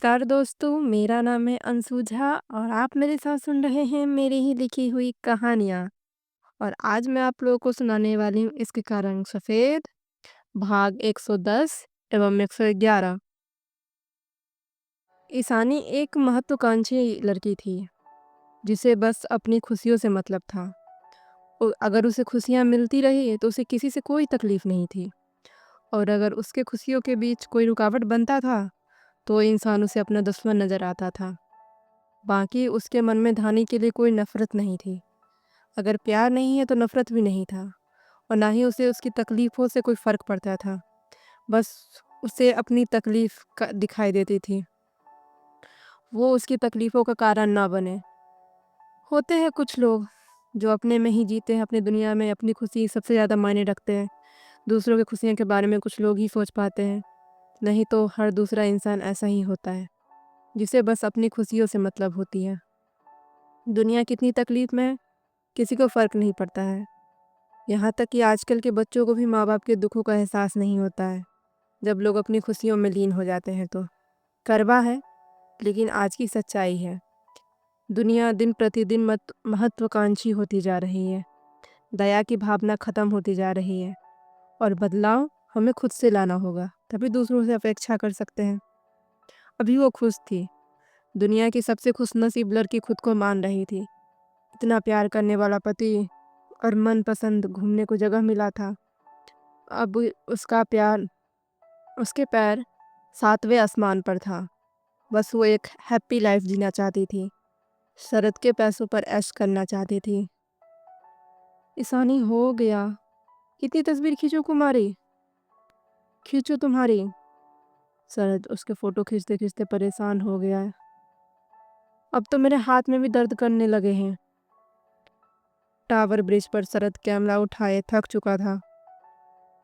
नमस्कार दोस्तों, मेरा नाम है अंशु झा और आप मेरे साथ सुन रहे हैं मेरी ही लिखी हुई कहानियाँ। और आज मैं आप लोगों को सुनाने वाली हूँ इसके का रंग सफ़ेद, भाग 110 एवं 111। ईशानी एक महत्वाकांक्षी लड़की थी, जिसे बस अपनी खुशियों से मतलब था। अगर उसे खुशियाँ मिलती रही तो उसे किसी से कोई तकलीफ नहीं थी, और अगर उसके खुशियों के बीच कोई रुकावट बनता था, तो इंसान उसे अपना दुश्मन नज़र आता था। बाकी उसके मन में धानी के लिए कोई नफ़रत नहीं थी। अगर प्यार नहीं है तो नफ़रत भी नहीं था, और ना ही उसे उसकी तकलीफ़ों से कोई फ़र्क पड़ता था। बस उसे अपनी तकलीफ़ का दिखाई देती थी, वो उसकी तकलीफ़ों का कारण ना बने। होते हैं कुछ लोग जो अपने में ही जीते हैं, अपनी दुनिया में अपनी खुशी सबसे ज़्यादा मायने रखते हैं। दूसरों की खुशियों के बारे में कुछ लोग ही सोच पाते हैं, नहीं तो हर दूसरा इंसान ऐसा ही होता है, जिसे बस अपनी खुशियों से मतलब होती है। दुनिया कितनी तकलीफ़ में है, किसी को फ़र्क नहीं पड़ता है। यहाँ तक कि आजकल के बच्चों को भी माँ-बाप के दुखों का एहसास नहीं होता है, जब लोग अपनी खुशियों में लीन हो जाते हैं तो। कड़वा है, लेकिन आज की सच्चाई है। दुनिया दिन प्रतिदिन महत्वाकांक्षी होती जा रही है। दया की भावना खत्म होती जा रही है, और बदलाव हमें खुद से लाना होगा, तभी दूसरों से अपेक्षा कर सकते हैं। अभी वो खुश थी। दुनिया की सबसे खुशनसीब लड़की खुद को मान रही थी। इतना प्यार करने वाला पति और मनपसंद घूमने को जगह मिला था। अब उसका प्यार उसके पैर 7वें आसमान पर था। बस वो एक हैप्पी लाइफ जीना चाहती थी। शरद के पैसों पर ऐश करना चाहती थी। ईशानी हो गया। कितनी तस्वीर खींचो कुमारी? खींचो तुम्हारी। शरद उसके फ़ोटो खींचते-खींचते परेशान हो गया है। अब तो मेरे हाथ में भी दर्द करने लगे हैं। टावर ब्रिज पर शरद कैमरा उठाए थक चुका था।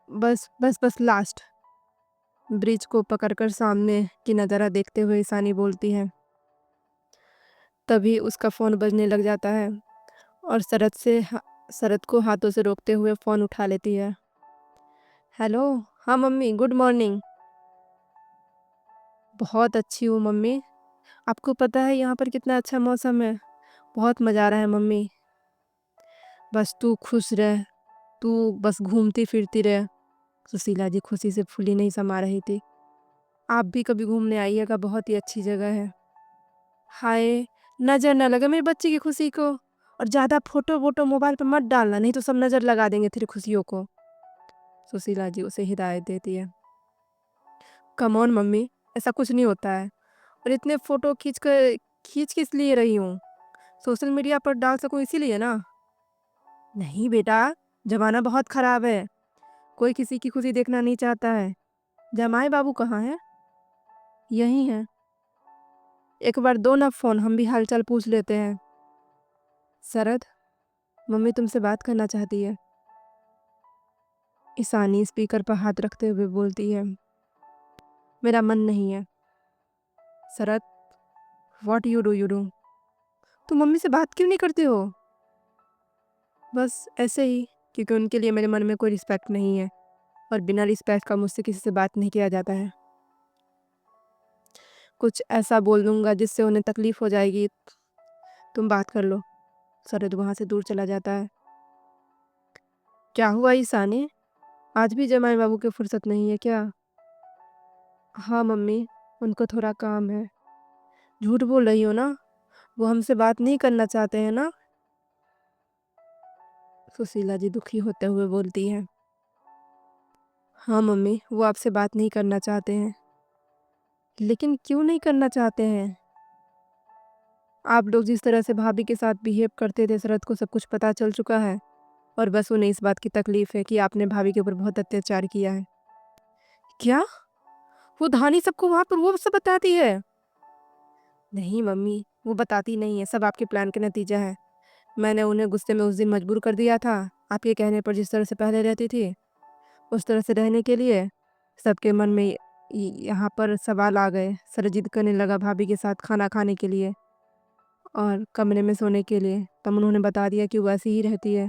बस, बस, बस लास्ट। ब्रिज को पकड़कर सामने की नज़ारा देखते हुए ईशानी बोलती है। तभी उसका फ़ोन बजने लग जाता है, और शरद को हाथों से रोकते हुए फ़ोन उठा लेती है। हेलो, हाँ मम्मी, गुड मॉर्निंग। बहुत अच्छी हूँ मम्मी। आपको पता है यहाँ पर कितना अच्छा मौसम है? बहुत मज़ा आ रहा है मम्मी। बस तू खुश रह, तू बस घूमती फिरती रह। सुशीला जी खुशी से फूली नहीं समा रही थी। आप भी कभी घूमने आइएगा, बहुत ही अच्छी जगह है। हाय! नज़र ना लगे मेरी बच्ची की खुशी को, और ज़्यादा फ़ोटो-वोटो मोबाइल पे मत डालना, नहीं तो सब नज़र लगा देंगे तेरी खुशियों को। सुशीला जी उसे हिदायत देती है। कम ऑन मम्मी, ऐसा कुछ नहीं होता है, और इतने फ़ोटो खींच किस लिए रही हूँ? सोशल मीडिया पर डाल सकूँ इसीलिए ना? नहीं बेटा, ज़माना बहुत ख़राब है, कोई किसी की खुशी देखना नहीं चाहता है। जमाई बाबू कहाँ हैं? यहीं हैं। एक बार दो ना फ़ोन, हम भी हाल-चाल पूछ लेते हैं। शरद, मम्मी तुमसे बात करना चाहती है। ईशानी स्पीकर पर हाथ रखते हुए बोलती है। मेरा मन नहीं है। शरद, व्हाट यू डू? तुम मम्मी से बात क्यों नहीं करते हो? बस ऐसे ही, क्योंकि उनके लिए मेरे मन में कोई रिस्पेक्ट नहीं है, और बिना रिस्पेक्ट का मुझसे किसी से बात नहीं किया जाता है। कुछ ऐसा बोल दूंगा जिससे उन्हें तकलीफ हो जाएगी। तुम बात कर लो। शरद वहाँ से दूर चला जाता है। क्या हुआ ईशानी? आज भी जमाई बाबू की फुर्सत नहीं है क्या? हाँ मम्मी, उनको थोड़ा काम है। झूठ बोल रही हो ना? वो हमसे बात नहीं करना चाहते हैं ना? सुशीला जी दुखी होते हुए बोलती है। हाँ मम्मी, वो आपसे बात नहीं करना चाहते हैं। लेकिन क्यों नहीं करना चाहते हैं? आप लोग जिस तरह से भाभी के साथ बिहेव करते थे, शरद को सब कुछ पता चल चुका है, और बस उन्हें इस बात की तकलीफ है कि आपने भाभी के ऊपर बहुत अत्याचार किया है। क्या? वो धानी सबको वहाँ पर वो सब बताती है? नहीं मम्मी, वो बताती नहीं है, सब आपके प्लान का नतीजा है। मैंने उन्हें गुस्से में उस दिन मजबूर कर दिया था, आपके कहने पर जिस तरह से पहले रहती थी, उस तरह से रहने के लिए। सबके मन में यहाँ पर सवाल आ गए। सर जिद करने लगा भाभी के साथ खाना खाने के लिए और कमरे में सोने के लिए। तब उन्होंने बता दिया कि वो ऐसी ही रहती है।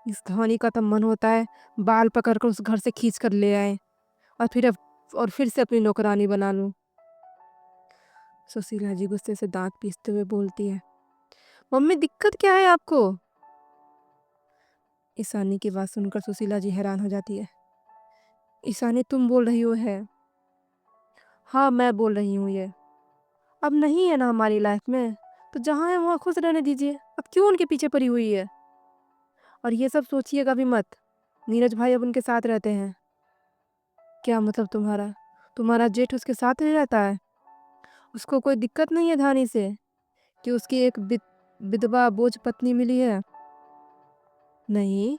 इस कहानी का तब मन होता है बाल पकड़ कर उस घर से खींच कर ले आए, और फिर से अपनी नौकरानी बना लूँ। सुशीला जी गुस्से से दांत पीसते हुए बोलती है। मम्मी दिक्कत क्या है आपको? ईशानी की बात सुनकर सुशीला जी हैरान हो जाती है। ईशानी तुम बोल रही हो है? हाँ मैं बोल रही हूँ ये। अब नहीं है ना हमारी लाइफ में, तो जहाँ है वहाँ खुश रहने दीजिए। अब क्यों उनके पीछे पड़ी हुई है? और ये सब सोचिएगा भी मत, नीरज भाई अब उनके साथ रहते हैं। क्या मतलब तुम्हारा? तुम्हारा जेठ उसके साथ नहीं रहता है? उसको कोई दिक्कत नहीं है धानी से कि उसकी एक विधवा बोझ पत्नी मिली है? नहीं,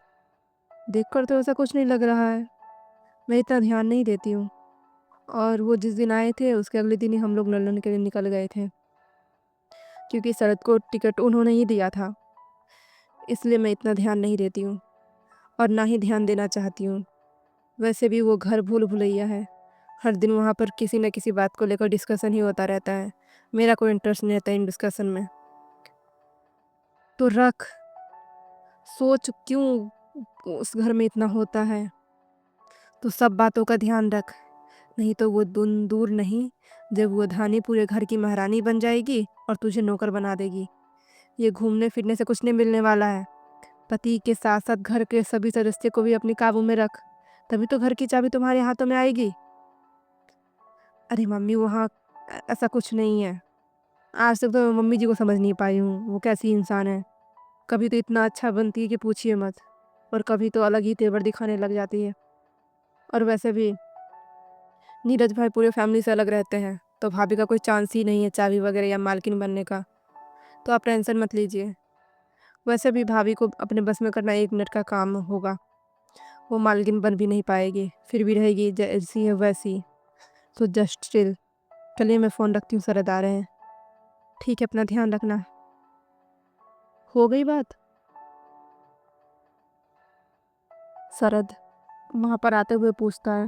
देखकर तो ऐसा कुछ नहीं लग रहा है। मैं इतना ध्यान नहीं देती हूँ। और वो जिस दिन आए थे उसके अगले दिन ही हम लोग लंदन के लिए निकल गए थे, क्योंकि शरद को टिकट उन्होंने ही दिया था। इसलिए मैं इतना ध्यान नहीं देती हूँ और ना ही ध्यान देना चाहती हूँ। वैसे भी वो घर भूल भुलैया है। हर दिन वहाँ पर किसी न किसी बात को लेकर डिस्कशन ही होता रहता है। मेरा कोई इंटरेस्ट नहीं रहता इन डिस्कशन में। तो रख, सोच क्यों उस घर में इतना होता है। तो सब बातों का ध्यान रख, नहीं तो वो दूर नहीं, जब वो धानी पूरे घर की महारानी बन जाएगी और तुझे नौकर बना देगी। ये घूमने फिरने से कुछ नहीं मिलने वाला है। पति के साथ साथ घर के सभी सदस्य को भी अपने काबू में रख, तभी तो घर की चाबी तुम्हारे हाथों में आएगी। अरे मम्मी वहाँ ऐसा कुछ नहीं है। आज तक तो मैं मम्मी जी को समझ नहीं पाई हूँ, वो कैसी इंसान है। कभी तो इतना अच्छा बनती है कि पूछिए मत, और कभी तो अलग ही तेवर दिखाने लग जाती है। और वैसे भी नीरज भाई पूरे फैमिली से अलग रहते हैं, तो भाभी का कोई चांस ही नहीं है चाबी वगैरह या मालकिन बनने का। तो आप टेंशन मत लीजिए। वैसे भी भाभी को अपने बस में करना 1 मिनट का काम होगा। वो मालकिन बन भी नहीं पाएगी, फिर भी रहेगी जैसी है वैसी। तो जस्ट चिल। चलिए मैं फ़ोन रखती हूँ, सरद आ रहे हैं। ठीक है, अपना ध्यान रखना। हो गई बात? सरद वहाँ पर आते हुए पूछता है।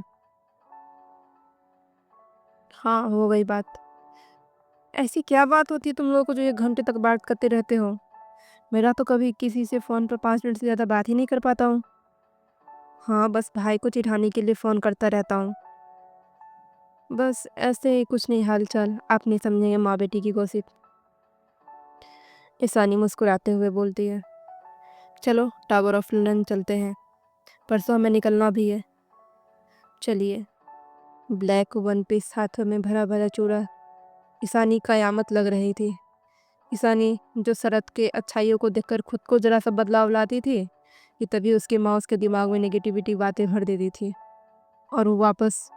हाँ हो गई बात। ऐसी क्या बात होती है तुम लोगों को जो 1 घंटे तक बात करते रहते हो? मेरा तो कभी किसी से फ़ोन पर 5 मिनट से ज़्यादा बात ही नहीं कर पाता हूँ। हाँ बस भाई को चिढ़ाने के लिए फ़ोन करता रहता हूँ। बस ऐसे ही, कुछ नहीं, हाल चाल। आप नहीं समझेंगे माँ बेटी की गॉसिप। ईशानी मुस्कुराते हुए बोलती है। चलो टावर ऑफ लंदन चलते हैं, परसों हमें निकलना भी है। चलिए। ब्लैक वन पीस, हाथों में भरा भरा चूड़ा। ईशानी कयामत लग रही थी। ईशानी जो शरद के अच्छाइयों को देखकर खुद को जरा सा बदलाव लाती थी, कि तभी उसकी माँ उसके दिमाग में नेगेटिविटी बातें भर देती थी और वो वापस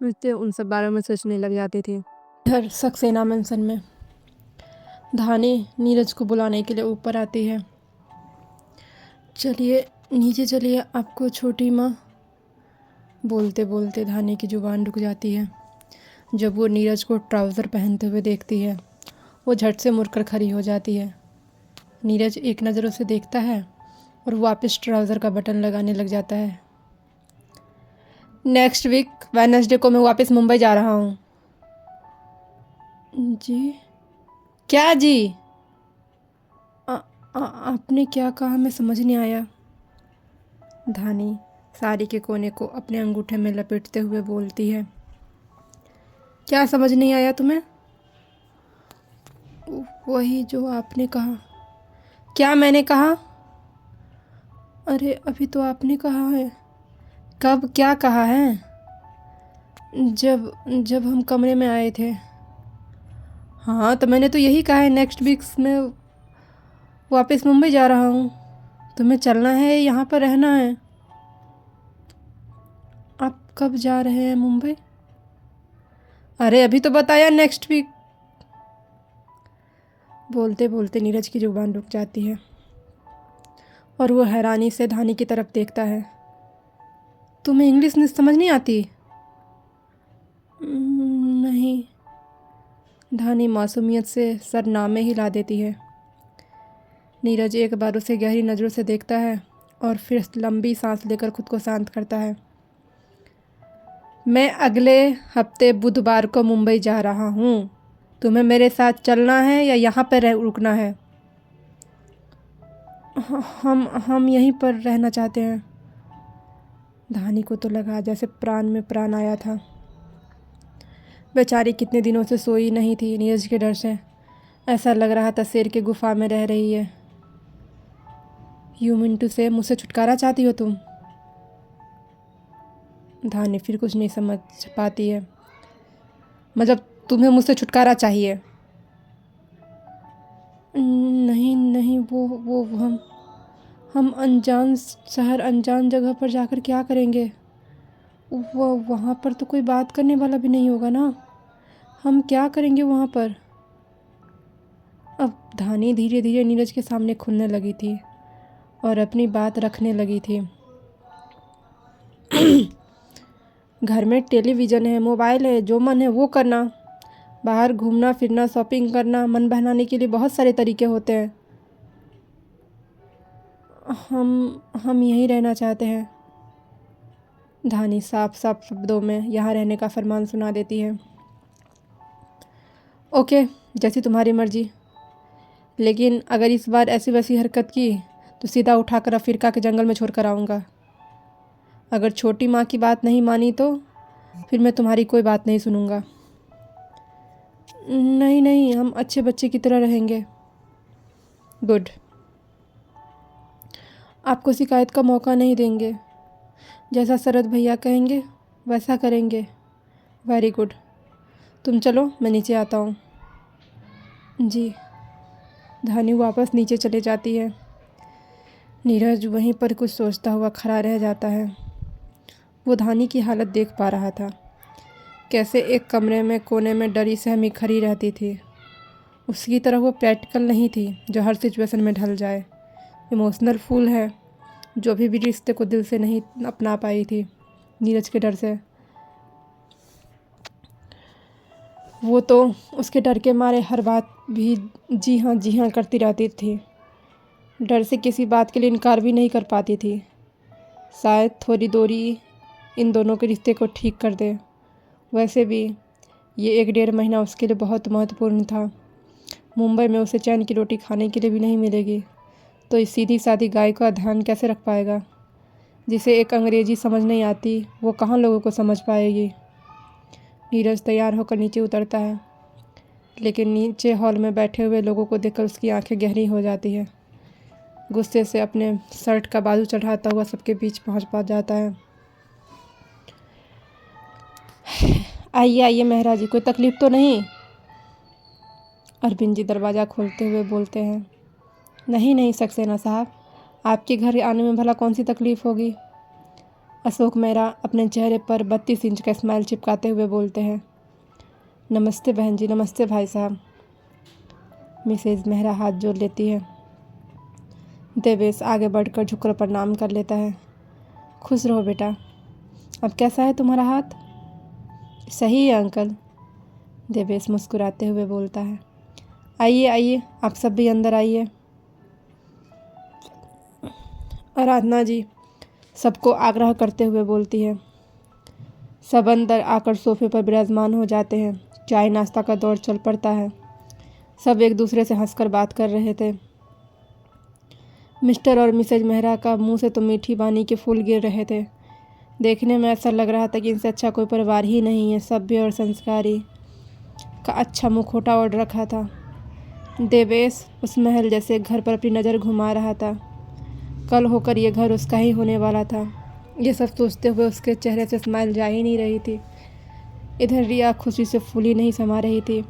मिलते उन सब बारे में सोचने लग जाती थी। इधर सक्सेना मेंशन में धानी नीरज को बुलाने के लिए ऊपर आती है। चलिए नीचे चलिए, आपको छोटी माँ। बोलते बोलते धानी की जुबान रुक जाती है। जब वो नीरज को ट्राउज़र पहनते हुए देखती है, वो झट से मुड़कर खड़ी हो जाती है। नीरज एक नज़र उसे देखता है और वापस ट्राउज़र का बटन लगाने लग जाता है। नेक्स्ट वीक वेडनेसडे को मैं वापस मुंबई जा रहा हूँ। जी? क्या जी? आपने क्या कहा? मैं समझ नहीं आया। धानी साड़ी के कोने को अपने अंगूठे में लपेटते हुए बोलती है। क्या समझ नहीं आया तुम्हें? वही जो आपने कहा। क्या मैंने कहा? अरे अभी तो आपने कहा है। कब क्या कहा है? जब जब हम कमरे में आए थे। हाँ तो मैंने तो यही कहा है, नेक्स्ट वीक में वापस मुंबई जा रहा हूँ। तुम्हें चलना है, यहाँ पर रहना है? आप कब जा रहे हैं मुंबई? अरे अभी तो बताया, नेक्स्ट वीक। बोलते बोलते नीरज की जुबान रुक जाती है और वो हैरानी से धानी की तरफ देखता है। तुम्हें इंग्लिश समझ नहीं आती? नहीं। धानी मासूमियत से सर नामे हिला देती है। नीरज एक बार उसे गहरी नज़रों से देखता है और फिर लंबी सांस लेकर खुद को शांत करता है। मैं अगले हफ्ते बुधवार को मुंबई जा रहा हूँ। तुम्हें मेरे साथ चलना है या यहाँ पर रुकना है? हम यहीं पर रहना चाहते हैं। धानी को तो लगा जैसे प्राण में प्राण आया था। बेचारी कितने दिनों से सोई नहीं थी नीरज के डर से। ऐसा लग रहा था शेर के गुफा में रह रही है। यू मीन टू से मुझसे छुटकारा चाहती हो तुम? धानी फिर कुछ नहीं समझ पाती है। मतलब तुम्हें मुझसे छुटकारा चाहिए? नहीं नहीं, वो हम अनजान शहर अनजान जगह पर जाकर क्या करेंगे? वो वहाँ पर तो कोई बात करने वाला भी नहीं होगा ना। हम क्या करेंगे वहाँ पर? अब धानी धीरे धीरे नीरज के सामने खुलने लगी थी और अपनी बात रखने लगी थी। घर में टेलीविज़न है, मोबाइल है, जो मन है वो करना। बाहर घूमना फिरना, शॉपिंग करना, मन बहलाने के लिए बहुत सारे तरीके होते हैं। हम यहीं रहना चाहते हैं। धानी साफ साफ शब्दों में यहाँ रहने का फरमान सुना देती है। ओके, जैसी तुम्हारी मर्जी, लेकिन अगर इस बार ऐसी वैसी हरकत की तो सीधा उठाकर अफ्रीका के जंगल में छोड़ कर आऊँगा। अगर छोटी माँ की बात नहीं मानी तो फिर मैं तुम्हारी कोई बात नहीं सुनूँगा। नहीं नहीं, हम अच्छे बच्चे की तरह रहेंगे। गुड, आपको शिकायत का मौका नहीं देंगे। जैसा शरद भैया कहेंगे वैसा करेंगे। वेरी गुड, तुम चलो, मैं नीचे आता हूँ। जी। धानी वापस नीचे चले जाती है। नीरज वहीं पर कुछ सोचता हुआ खड़ा रह जाता है। वो धानी की हालत देख पा रहा था, कैसे एक कमरे में कोने में डरी सहमी खड़ी रहती थी। उसकी तरह वो प्रैक्टिकल नहीं थी जो हर सिचुएशन में ढल जाए। इमोशनल फूल है जो अभी भी रिश्ते को दिल से नहीं अपना पाई थी नीरज के डर से। वो तो उसके डर के मारे हर बात भी जी हाँ करती रहती थी। डर से किसी बात के लिए इनकार भी नहीं कर पाती थी। शायद थोड़ी दूरी इन दोनों के रिश्ते को ठीक कर दे। वैसे भी ये 1-1.5 महीना उसके लिए बहुत महत्वपूर्ण था। मुंबई में उसे चैन की रोटी खाने के लिए भी नहीं मिलेगी तो इस सीधी सादी गाय का ध्यान कैसे रख पाएगा? जिसे एक अंग्रेजी समझ नहीं आती वो कहाँ लोगों को समझ पाएगी? नीरज तैयार होकर नीचे उतरता है, लेकिन नीचे हॉल में बैठे हुए लोगों को देखकर उसकी आंखें गहरी हो जाती है। गुस्से से अपने शर्ट का बाजू चढ़ाता हुआ सबके बीच पहुंच जाता है। आइए आइए मेहरा जी, कोई तकलीफ़ तो नहीं? अरविंद जी दरवाज़ा खोलते हुए बोलते हैं। नहीं नहीं सक्सेना साहब, आपके घर आने में भला कौन सी तकलीफ़ होगी? अशोक मेहरा अपने चेहरे पर 32 इंच का स्माइल चिपकाते हुए बोलते हैं। नमस्ते बहन जी, नमस्ते भाई साहब। मिसेज मेहरा हाथ जोड़ लेती है। देवेश आगे बढ़कर झुककर प्रणाम कर लेता है। खुश रहो बेटा। अब कैसा है तुम्हारा हाथ? सही है अंकल, देवेश मुस्कुराते हुए बोलता है। आइए आइए, आप सब भी अंदर आइए। आराधना जी सबको आग्रह करते हुए बोलती है। सब अंदर आकर सोफे पर विराजमान हो जाते हैं। चाय नाश्ता का दौर चल पड़ता है। सब एक दूसरे से हंसकर बात कर रहे थे। मिस्टर और मिसेज मेहरा का मुंह से तो मीठी बानी के फूल गिर रहे थे। देखने में ऐसा लग रहा था कि इनसे अच्छा कोई परिवार ही नहीं है। सभ्य और संस्कारी का अच्छा मुखौटा ओढ़ रखा था। देवेश उस महल जैसे घर पर अपनी नज़र घुमा रहा था। कल होकर ये घर उसका ही होने वाला था। ये सब सोचते हुए उसके चेहरे से स्माइल जा ही नहीं रही थी। इधर रिया खुशी से फूली नहीं समा रही थी।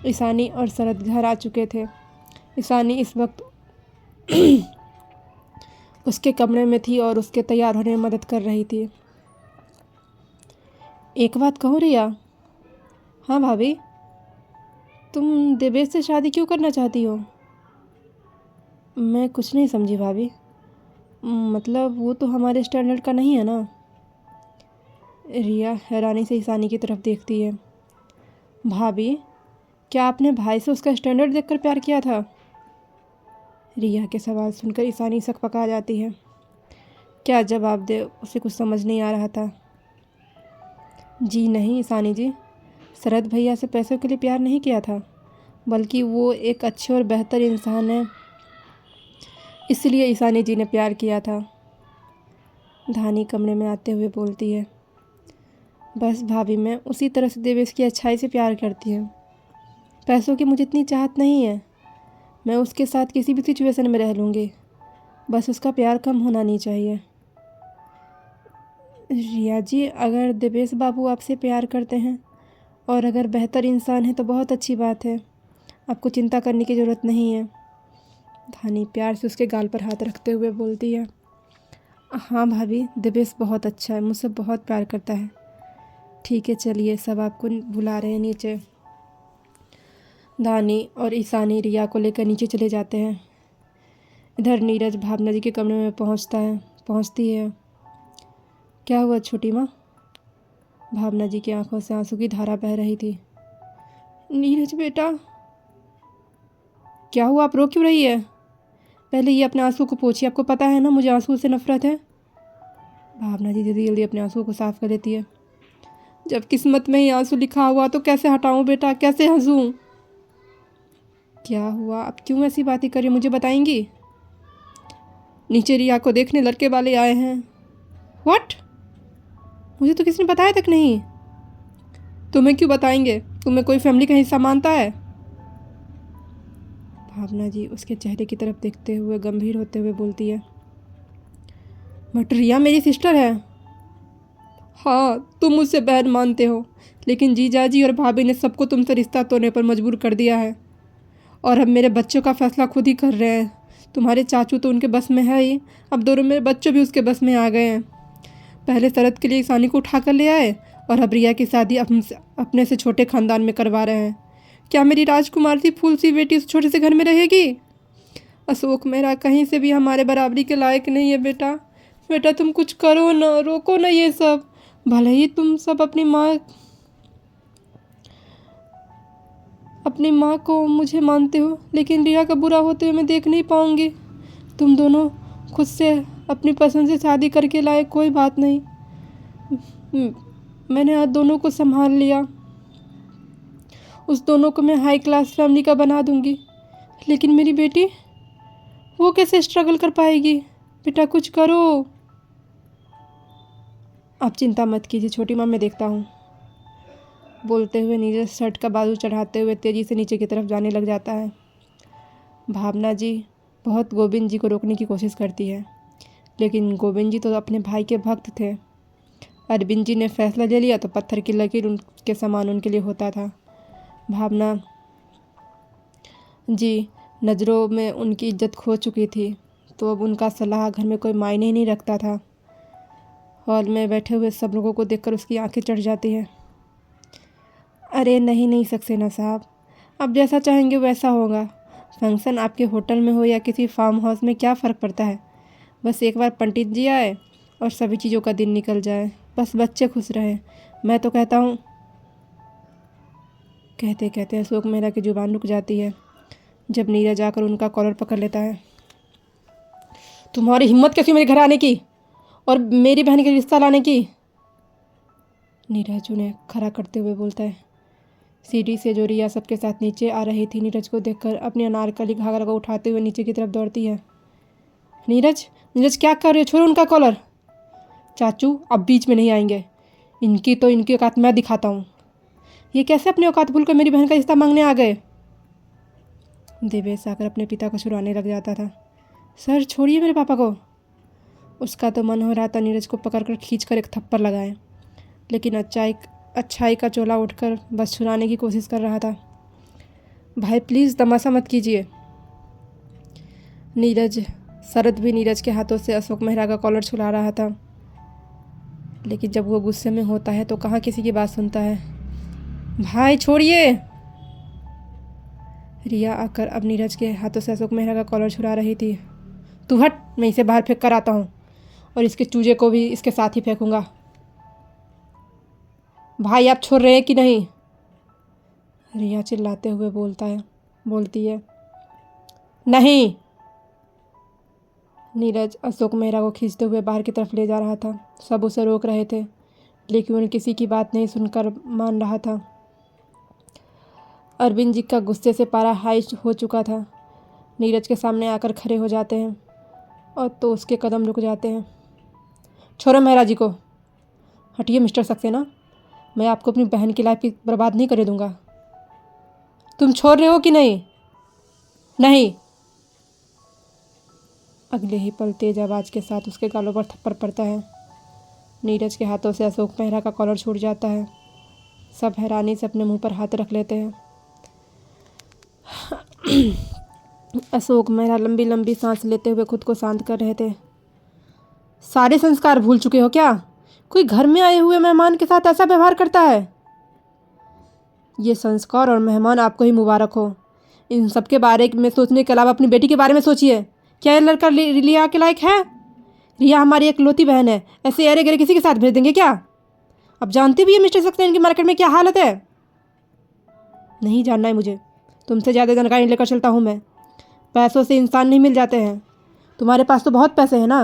ईशानी और शरद घर आ चुके थे। ईशानी इस वक्त उसके कमरे में थी और उसके तैयार होने में मदद कर रही थी। एक बात कहूँ रिया? हाँ भाभी, तुम देवेश से शादी क्यों करना चाहती हो? मैं कुछ नहीं समझी भाभी। मतलब वो तो हमारे स्टैंडर्ड का नहीं है ना। रिया हैरानी से ईशानी की तरफ देखती है। भाभी, क्या आपने भाई से उसका स्टैंडर्ड देखकर प्यार किया था? रिया के सवाल सुनकर ईशानी सकपका जाती है। क्या जवाब दे, उसे कुछ समझ नहीं आ रहा था। जी नहीं ईशानी जी, शरद भैया से पैसों के लिए प्यार नहीं किया था, बल्कि वो एक अच्छे और बेहतर इंसान है, इसलिए ईशानी जी ने प्यार किया था। धानी कमरे में आते हुए बोलती है। बस भाभी मैं उसी तरह से देवेश की अच्छाई से प्यार करती हूँ। पैसों की मुझे इतनी चाहत नहीं है। मैं उसके साथ किसी भी सिचुएशन में रह लूँगी, बस उसका प्यार कम होना नहीं चाहिए। रिया जी, अगर देवेश बाबू आपसे प्यार करते हैं और अगर बेहतर इंसान है तो बहुत अच्छी बात है। आपको चिंता करने की ज़रूरत नहीं है। धानी प्यार से उसके गाल पर हाथ रखते हुए बोलती है, हाँ भाभी, देवेश बहुत अच्छा है, मुझसे बहुत प्यार करता है। ठीक है, चलिए, सब आपको बुला रहे हैं नीचे। धानी और ईशानी रिया को लेकर नीचे चले जाते हैं। इधर नीरज भावना जी के कमरे में पहुंचती है। क्या हुआ छोटी माँ? भावना जी की आंखों से आंसू की धारा बह रही थी। नीरज बेटा। क्या हुआ, आप रो क्यों रही है? पहले ये अपने आंसू को पोंछिए, आपको पता है ना मुझे आंसू से नफरत है। भावना जी जल्दी जल्दी अपने आंसू को साफ कर लेती है। जब किस्मत में ही आंसू लिखा हुआ तो कैसे हटाऊं बेटा, कैसे हंसूं? क्या हुआ, आप क्यों ऐसी बातें कर रही, मुझे बताएंगी? नीचे रिया को देखने लड़के वाले आए हैं। व्हाट? मुझे तो किसी ने बताया तक नहीं। तुम्हें क्यों बताएंगे, तुम्हें कोई फैमिली का हिस्सा मानता है? भावना जी उसके चेहरे की तरफ देखते हुए गंभीर होते हुए बोलती है, बट रिया मेरी सिस्टर है। हाँ, तुम मुझसे बहन मानते हो, लेकिन जीजा जी और भाभी ने सबको तुमसे रिश्ता तोड़ने पर मजबूर कर दिया है और अब मेरे बच्चों का फैसला खुद ही कर रहे हैं। तुम्हारे चाचू तो उनके बस में है ही, अब दोनों मेरे बच्चों भी उसके बस में आ गए हैं। पहले शरद के लिए ईशानी को उठा कर ले आए और अब रिया की शादी अपने से छोटे खानदान में करवा रहे हैं। क्या मेरी राजकुमार सी फूल सी बेटी उस छोटे से घर में रहेगी? अशोक मेरा कहीं से भी हमारे बराबरी के लायक नहीं है। बेटा बेटा तुम कुछ करो ना, रोको ना ये सब। भले ही तुम सब अपनी माँ को मुझे मानते हो, लेकिन रिया का बुरा होते हुए मैं देख नहीं पाऊँगी। तुम दोनों खुद से अपनी पसंद से शादी करके लाए, कोई बात नहीं। मैंने आज दोनों को संभाल लिया, उस दोनों को मैं हाई क्लास फैमिली का बना दूंगी, लेकिन मेरी बेटी, वो कैसे स्ट्रगल कर पाएगी? बेटा कुछ करो। आप चिंता मत कीजिए छोटी माँ, मैं देखता हूँ। बोलते हुए नीरज शर्ट का बाजू चढ़ाते हुए तेज़ी से नीचे की तरफ जाने लग जाता है। भावना जी बहुत गोविंद जी को रोकने की कोशिश करती है, लेकिन गोविंद जी तो अपने भाई के भक्त थे। अरविंद जी ने फैसला ले लिया तो पत्थर की लकीर उनके समान उनके लिए होता था। भावना जी नज़रों में उनकी इज्जत खो चुकी थी, तो अब उनका सलाह घर में कोई मायने ही नहीं रखता था। हॉल में बैठे हुए सब लोगों को देखकर उसकी आंखें चढ़ जाती हैं। अरे नहीं नहीं सक्सेना साहब, आप जैसा चाहेंगे वैसा होगा। फंक्शन आपके होटल में हो या किसी फार्म हाउस में, क्या फ़र्क पड़ता है? बस एक बार पंडित जी आए और सभी चीज़ों का दिन निकल जाए, बस बच्चे खुश रहें। मैं तो कहता हूँ। कहते कहते अशोक मेहरा की जुबान रुक जाती है जब नीरज आकर उनका कॉलर पकड़ लेता है। तुम्हारी हिम्मत कैसी मेरे घर आने की और मेरी बहन के रिश्ता लाने की? नीरज उन्हें खड़ा करते हुए बोलता है। सीढ़ी से जो रिया सबके साथ नीचे आ रही थी, नीरज को देखकर अपनी अनारकली घाघरा को उठाते हुए नीचे की तरफ दौड़ती है। नीरज नीरज क्या कर रहे हो, छोड़ो उनका कॉलर। चाचू अब बीच में नहीं आएंगे, इनकी औकात मैं दिखाता हूँ। ये कैसे अपनी औकात भूलकर मेरी बहन का रिश्ता मांगने आ गए? देवेश आकर अपने पिता को छुड़ाने लग जाता था। सर छोड़िए मेरे पापा को। उसका तो मन हो रहा था नीरज को पकड़कर खींचकर एक थप्पड़ लगाए, लेकिन अच्छाई का चोला उठकर बस छुड़ाने की कोशिश कर रहा था। भाई प्लीज़ तमाशा मत कीजिए। शरद भी नीरज के हाथों से अशोक मेहरा का कॉलर छुड़ा रहा था, लेकिन जब वो गुस्से में होता है तो कहाँ किसी की बात सुनता है। भाई छोड़िए। रिया आकर अब नीरज के हाथों से अशोक मेहरा का कॉलर छुड़ा रही थी। तू हट, मैं इसे बाहर फेंक कर आता हूँ और इसके चूजे को भी इसके साथ ही फेंकूंगा। भाई आप छोड़ रहे हैं कि नहीं? रिया चिल्लाते हुए बोलती है। नहीं। नीरज अशोक मेहरा को खींचते हुए बाहर की तरफ ले जा रहा था। सब उसे रोक रहे थे, लेकिन उन्हें किसी की बात नहीं सुनकर मान रहा था। अरविंद जी का गुस्से से पारा हाई हो चुका था। नीरज के सामने आकर खड़े हो जाते हैं और तो उसके कदम रुक जाते हैं। छोड़ो मेहरा जी को। हटिए मिस्टर सक्सेना, मैं आपको अपनी बहन की लाइफ बर्बाद नहीं करे दूंगा। तुम छोड़ रहे हो कि नहीं? नहीं। अगले ही पल तेज आवाज़ के साथ उसके गालों पर थप्पड़ पड़ता है। नीरज के हाथों से अशोक मेहरा का कॉलर छूट जाता है। सब हैरानी से अपने मुंह पर हाथ रख लेते हैं। अशोक मेहरा लंबी लंबी सांस लेते हुए खुद को शांत कर रहे थे। सारे संस्कार भूल चुके हो क्या? कोई घर में आए हुए मेहमान के साथ ऐसा व्यवहार करता है? ये संस्कार और मेहमान आपको ही मुबारक हो। इन सब के बारे में सोचने के अलावा अपनी बेटी के बारे में सोचिए। क्या ये लड़का रिया के लायक है? रिया हमारी इकलौती बहन है, ऐसे अरे गरे किसी के साथ भेज देंगे क्या? अब जानते भी है मिस्टर सक्सेना की मार्केट में क्या हालत है। नहीं जानना है मुझे, तुमसे ज़्यादा जानकारी लेकर चलता हूँ मैं। पैसों से इंसान नहीं मिल जाते हैं। तुम्हारे पास तो बहुत पैसे हैं ना,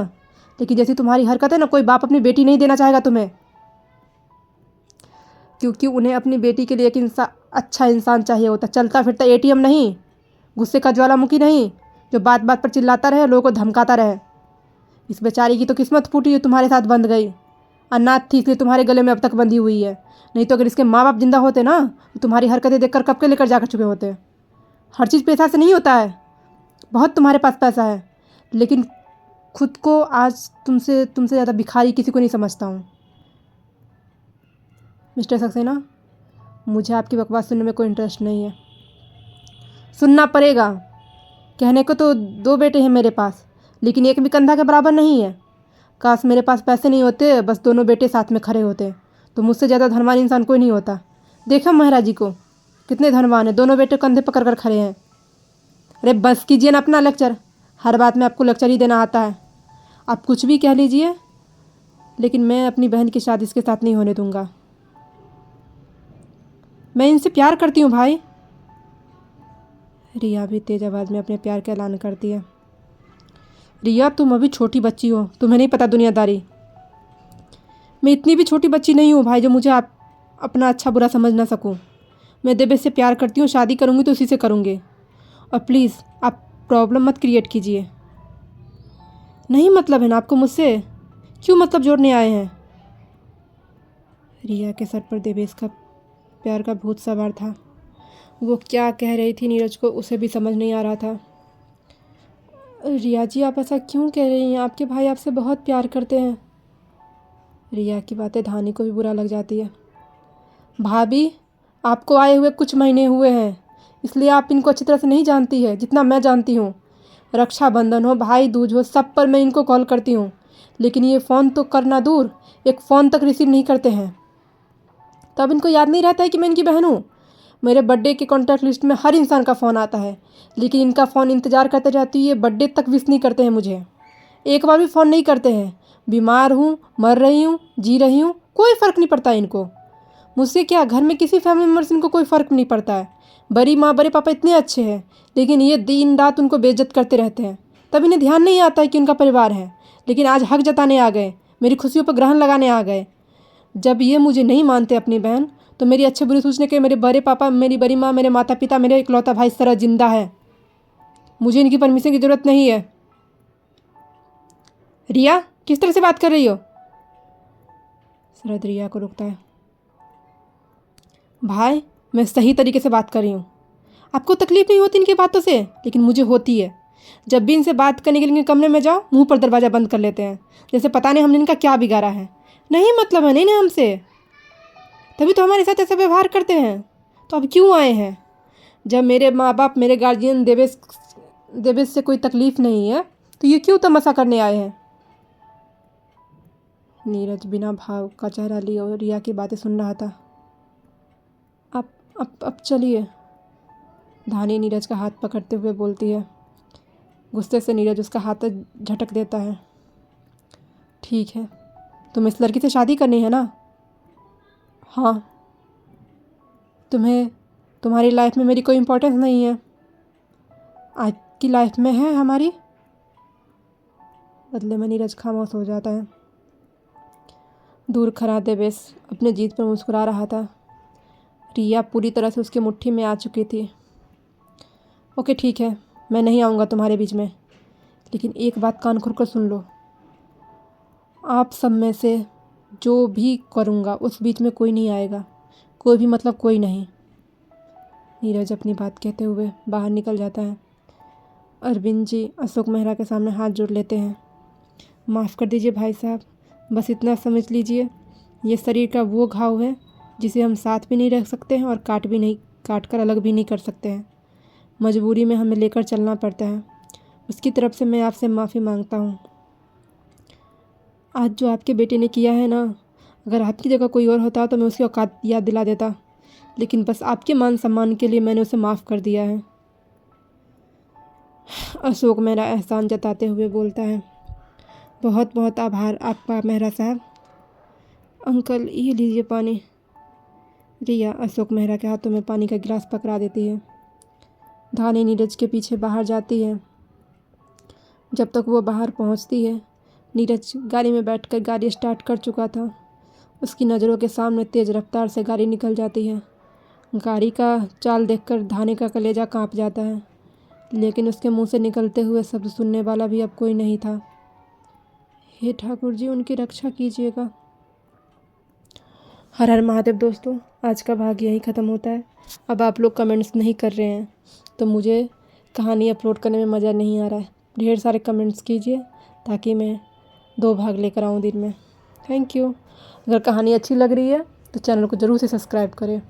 लेकिन जैसी तुम्हारी हरकत है ना, कोई बाप अपनी बेटी नहीं देना चाहेगा तुम्हें, क्योंकि उन्हें अपनी बेटी के लिए एक अच्छा इंसान चाहिए होता, चलता फिरता एटीएम नहीं, गुस्से का ज्वालामुखी नहीं, जो बात बात पर चिल्लाता रहे, लोगों को धमकाता रहे। इस बेचारी की तो किस्मत फूटी, जो तुम्हारे साथ बंध गई। अनाथ थी इसलिए तुम्हारे गले में अब तक बंधी हुई है, नहीं तो अगर इसके माँ बाप जिंदा होते ना, तो तुम्हारी हरकतें देखकर कब के लेकर जाकर चुके होते। हर चीज़ पैसा से नहीं होता है। बहुत तुम्हारे पास पैसा है, लेकिन खुद को आज तुमसे ज़्यादा भिखारी किसी को नहीं समझता हूँ। मिस्टर सक्सेना, मुझे आपकी बकवास सुनने में कोई इंटरेस्ट नहीं है। सुनना पड़ेगा। कहने को तो 2 बेटे हैं मेरे पास, लेकिन एक भी कंधा के बराबर नहीं है। काश मेरे पास पैसे नहीं होते, बस दोनों बेटे साथ में खड़े होते, तो मुझसे ज़्यादा धनवान इंसान कोई नहीं होता। देखो महाराज जी को, कितने धनवान है, दोनों बेटे कंधे पकड़ कर खड़े हैं। अरे बस कीजिए ना अपना लेक्चर, हर बात में आपको लेक्चर ही देना आता है। आप कुछ भी कह लीजिए, लेकिन मैं अपनी बहन की शादी इसके साथ नहीं होने दूंगा। मैं इनसे प्यार करती हूँ भाई। रिया भी तेज आवाज़ में अपने प्यार का ऐलान करती है। रिया, तुम अभी छोटी बच्ची हो, तुम्हें नहीं पता दुनियादारी। मैं इतनी भी छोटी बच्ची नहीं हूँ भाई, जो मुझे आप अपना अच्छा बुरा समझ ना सकूँ। मैं देवेश से प्यार करती हूँ, शादी करूँगी तो उसी से करूँगी। और प्लीज़ आप प्रॉब्लम मत क्रिएट कीजिए। नहीं मतलब है ना आपको मुझसे? क्यों मतलब जोड़ने आए हैं? रिया के सर पर देवेश का प्यार का भूत सवार था। वो क्या कह रही थी नीरज को उसे भी समझ नहीं आ रहा था। रिया जी, आप ऐसा क्यों कह रही हैं? आपके भाई आपसे बहुत प्यार करते हैं। रिया की बातें धानी को भी बुरा लग जाती है। भाभी, आपको आए हुए कुछ महीने हुए हैं, इसलिए आप इनको अच्छी तरह से नहीं जानती है जितना मैं जानती हूँ। रक्षाबंधन हो, भाई दूज हो, सब पर मैं इनको कॉल करती हूँ, लेकिन ये फ़ोन तो करना दूर, एक फ़ोन तक रिसीव नहीं करते हैं। तब इनको याद नहीं रहता है कि मैं इनकी बहन हूँ। मेरे बर्थडे के कॉन्टैक्ट लिस्ट में हर इंसान का फ़ोन आता है, लेकिन इनका फ़ोन इंतज़ार करते रहती है। ये बर्थडे तक विश नहीं करते हैं मुझे, एक बार भी फ़ोन नहीं करते हैं। बीमार हूँ, मर रही हूँ, जी रही हूँ, कोई फ़र्क नहीं पड़ता इनको। मुझसे क्या, घर में किसी फैमिली मेम्बर से इनको कोई फ़र्क नहीं पड़ता है। बड़ी माँ बड़े पापा इतने अच्छे हैं, लेकिन ये दिन रात उनको बेइज्जत करते रहते हैं। तब इन्हें ध्यान नहीं आता है कि उनका परिवार है, लेकिन आज हक जताने आ गए, मेरी खुशियों पर ग्रहण लगाने आ गए। जब ये मुझे नहीं मानते अपनी बहन, तो मेरी अच्छे बुरे सोचने के मेरे बड़े पापा, मेरी बड़ी माँ, मेरे माता पिता, मेरे इकलौता भाई इस तरह जिंदा है। मुझे इनकी परमिशन की ज़रूरत नहीं है। रिया, किस तरह से बात कर रही हो? शरद रिया को रुकता है। भाई, मैं सही तरीके से बात कर रही हूँ। आपको तकलीफ नहीं होती इनकी बातों से, लेकिन मुझे होती है। जब भी इनसे बात करने के लिए कमरे में जाओ, मुंह पर दरवाज़ा बंद कर लेते हैं, जैसे पता नहीं हमने इनका क्या बिगाड़ा है। नहीं मतलब है नहीं ना हमसे, तभी तो हमारे साथ ऐसा व्यवहार करते हैं। तो अब क्यों आए हैं? जब मेरे माँ बाप, मेरे गार्जियन देवेश से कोई तकलीफ़ नहीं है, तो ये क्यों तमाशा करने आए हैं? नीरज बिना भाव का चेहरा लिए और रिया की बातें सुन रहा था। अब चलिए, धानी नीरज का हाथ पकड़ते हुए बोलती है। गुस्से से नीरज उसका हाथ झटक देता है। ठीक है, तुम इस लड़की से शादी करनी है ना? हाँ। तुम्हें तुम्हारी लाइफ में मेरी कोई इम्पोर्टेंस नहीं है? आज की लाइफ में है हमारी। बदले में नीरज खामोश हो जाता है। दूर खड़ा देवेश अपने जीत पर मुस्कुरा रहा था। रिया पूरी तरह से उसकी मुट्ठी में आ चुकी थी। ओके ठीक है, मैं नहीं आऊँगा तुम्हारे बीच में, लेकिन एक बात कान खोल कर सुन लो। आप सब में से जो भी करूँगा उस बीच में कोई नहीं आएगा, कोई भी मतलब कोई नहीं। नीरज अपनी बात कहते हुए बाहर निकल जाता है। अरविंद जी अशोक मेहरा के सामने हाथ जोड़ लेते हैं। माफ़ कर दीजिए भाई साहब, बस इतना समझ लीजिए, ये शरीर का वो घाव है जिसे हम साथ भी नहीं रख सकते हैं और काट कर अलग भी नहीं कर सकते हैं। मजबूरी में हमें लेकर चलना पड़ता है। उसकी तरफ से मैं आपसे माफ़ी मांगता हूँ। आज जो आपके बेटे ने किया है ना, अगर आपकी जगह कोई और होता तो मैं उसकी औकात याद दिला देता, लेकिन बस आपके मान सम्मान के लिए मैंने उसे माफ़ कर दिया है। अशोक मेहरा एहसान जताते हुए बोलता है। बहुत बहुत आभार आपका मेहरा साहब। अंकल ये लीजिए पानी। रिया अशोक मेहरा के हाथों में पानी का गिलास पकड़ा देती है। धानी नीरज के पीछे बाहर जाती है। जब तक वो बाहर पहुंचती है, नीरज गाड़ी में बैठकर गाड़ी स्टार्ट कर चुका था। उसकी नज़रों के सामने तेज़ रफ्तार से गाड़ी निकल जाती है। गाड़ी का चाल देखकर धानी का कलेजा कांप जाता है, लेकिन उसके मुंह से निकलते हुए शब्द सुनने वाला भी अब कोई नहीं था। हे ठाकुर जी, उनकी रक्षा कीजिएगा। हर हर महादेव। दोस्तों, आज का भाग यहीं ख़त्म होता है। अब आप लोग कमेंट्स नहीं कर रहे हैं तो मुझे कहानी अपलोड करने में मज़ा नहीं आ रहा है। ढेर सारे कमेंट्स कीजिए ताकि मैं 2 भाग लेकर आऊँ दिन में। Thank you. अगर कहानी अच्छी लग रही है तो चैनल को ज़रूर से सब्सक्राइब करें।